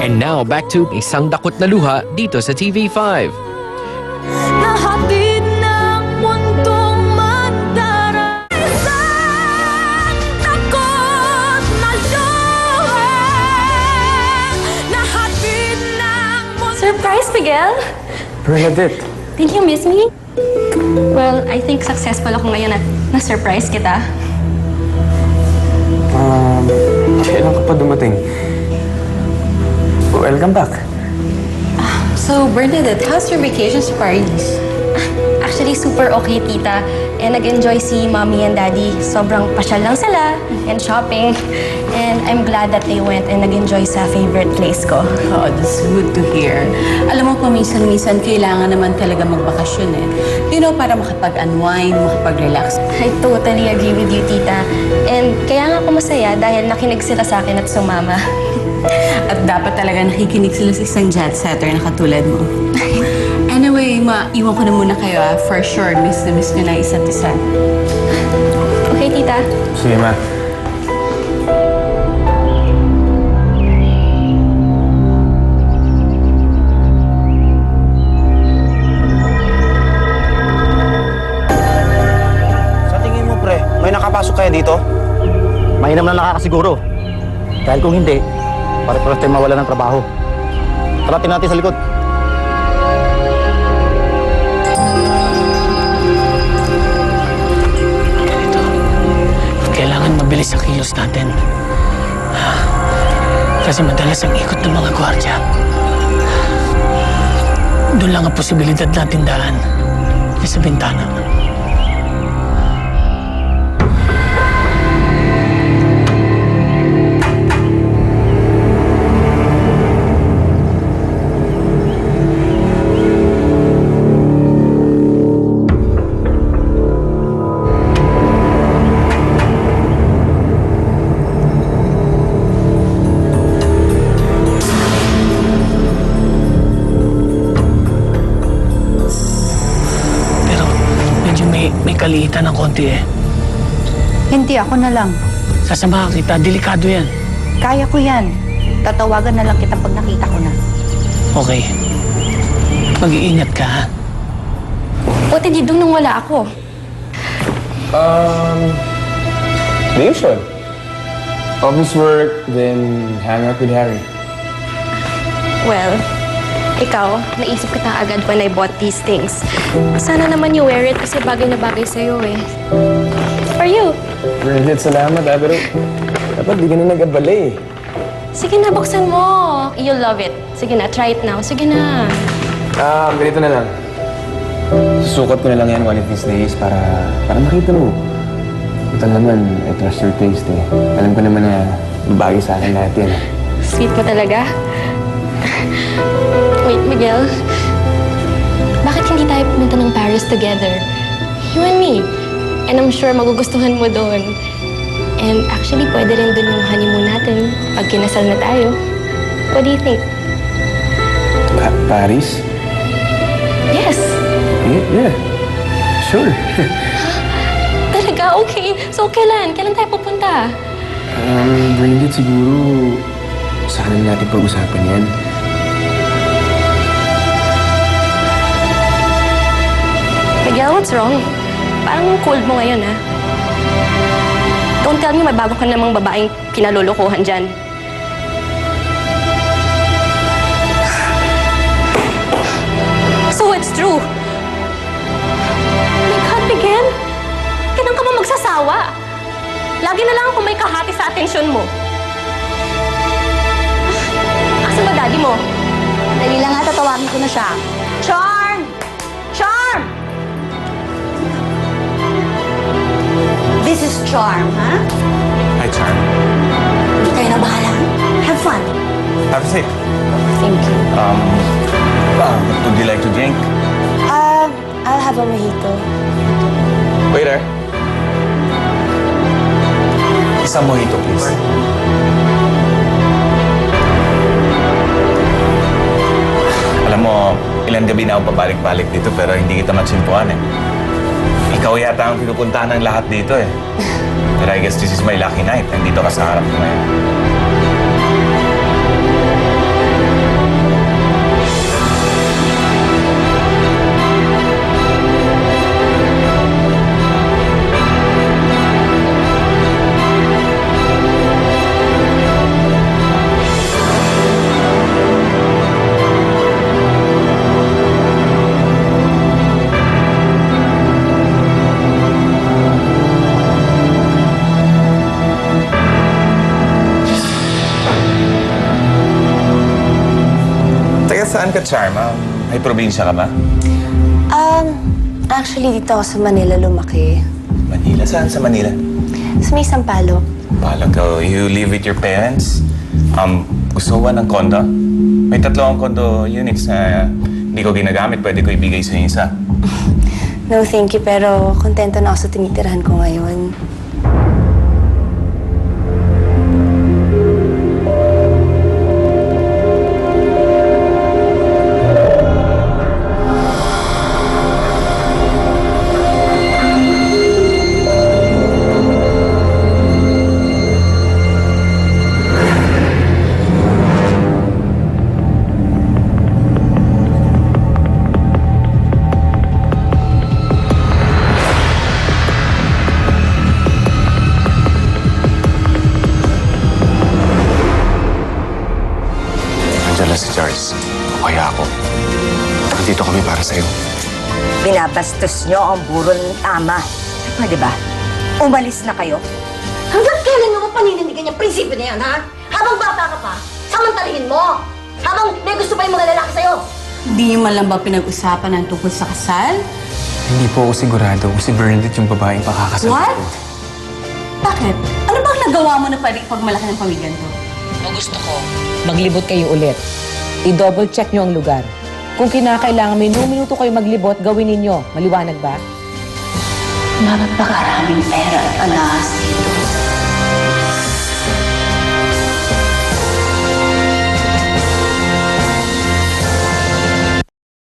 And now, back to Isang Dakot na Luha dito sa TV5. Nahatid ng mundong mandara. Isang takot na luha. Nahatid ng mundong... Surprise, Miguel! Bernadette, Did you miss me? Well, I think successful ako ngayon at na-surprise kita. kailan ka pa dumating? Welcome back. So, Bernadette, how's your vacation sa Paris? Actually, super okay, tita. And nag-enjoy si mommy and daddy. Sobrang pasyal lang sila and shopping. And I'm glad that they went and nag-enjoy sa favorite place ko. Oh, that's good to hear. Alam mo, paminsan-minsan kailangan naman talaga magbakasyon eh. You know, para makapag-unwind, makapag-relax. I totally agree with you, tita. And kaya nga ako masaya dahil nakinig sila sa akin at sumama. At dapat talaga nakikinig sila sa isang jet setter na katulad mo. Anyway, maiwan ko na muna kayo ah. For sure, miss na miss nyo na isa't isa. Okay, tita? Sige, ma. Sa tingin mo, pre, may nakapasok kaya dito? Mainam na nakakasiguro. Dahil kung hindi, pare-pares tayo mawala ng trabaho. Tara, tingnan natin sa likod. Kailangan mabilis ang kilos natin. Kasi madalas ang ikot ng mga gwardya. Doon lang ang posibilidad natin daan. Sa bintana. May kaliitan ng konti eh. Hindi, ako na lang. Sasamahan kita, delikado yan. Kaya ko yan. Tatawagan na lang kita pag nakita ko na. Okay. Mag-iingat ka, ha? What did you do nung wala ako? The usual. Office work, then hang out with Harry. Well, ikaw, naisip kita agad when I bought these things. Sana naman you wear it kasi bagay na bagay sa'yo eh. For you. Bernadette, salamat pero dapat di ka na nag-abala eh. Sige na, buksan mo. You'll love it. Sige na, try it now. Sige na. Ganito na lang. Susukot ko na lang yan one of these days para makita mo. Ito naman, I trust your taste eh. Alam ko naman na bagay sa akin lahat yan. Sweet mo talaga. Wait, Miguel. Bakit hindi tayo pumunta ng Paris together? You and me. And I'm sure magugustuhan mo doon. And actually, pwede rin doon yung honeymoon natin pag kinasal na tayo. What do you think? Paris? Yes. Yeah. Sure. Talaga? Okay. So, kailan? Kailan tayo pupunta? Bernadette, siguro sana natin pag-usapan yan. Miguel, what's wrong? Parang cold mo ngayon, ha? Don't tell me may bago ka namang babaeng kinalolokohan dyan. So it's true. My God, Miguel! Kailan ka ba magsasawa? Lagi na lang ako may kahati sa atensyon mo. Asan ba daddy mo? Dali lang nga, tatawagin ko na siya. Charm! Charm! This is Charm, ha? Hi, Charm. Hindi kayo na bahala. Have fun. Have a seat. Thank you. What would you like to drink? I'll have a mojito. Waiter. Isang mojito, please. Alam mo, ilang gabi na ako pabalik-balik dito pero hindi kita matsimpuan eh. Ikaw yata ang pinupuntahan ng lahat dito eh. But I guess this is my lucky night. Nandito ka sa harap ko ngayon. saan ka, Charm? May probinsya ka ba? Actually, dito ako sa Manila lumaki. Manila? Saan sa Manila? Sa may Sampaloc. Palag ka. You live with your parents? Gusto ko ba ng kondo? May 3 akong condo units na hindi ko ginagamit. Pwede ko ibigay sa isa. No, thank you. Pero kontento na ako sa tinitirahan ko ngayon. Nandiyan lang si Charles. O kaya ako. Nandito kami para sa'yo. Binabastos nyo ang buro ng ama. Pwede ba? Umalis na kayo. Hanggang kailan mo panindigan yung prinsipyo na yan, ha? Habang bata ka pa, samantalahin mo. Habang may gusto pa yung mga lalaki sa'yo. Hindi niyo man lang ba pinag-usapan ang tungkol sa kasal? Hindi po ako sigurado kung si Bernadette yung babaeng pakakasal What? ko. Bakit? Ano bang nagawa mo na pwede ipagmalaki ng pamilya to? Ang gusto ko, maglibot kayo ulit. I-double check nyo ang lugar. Kung kinakailangan minuto kayo maglibot, gawin ninyo. Maliwanag ba? Napakaraming pera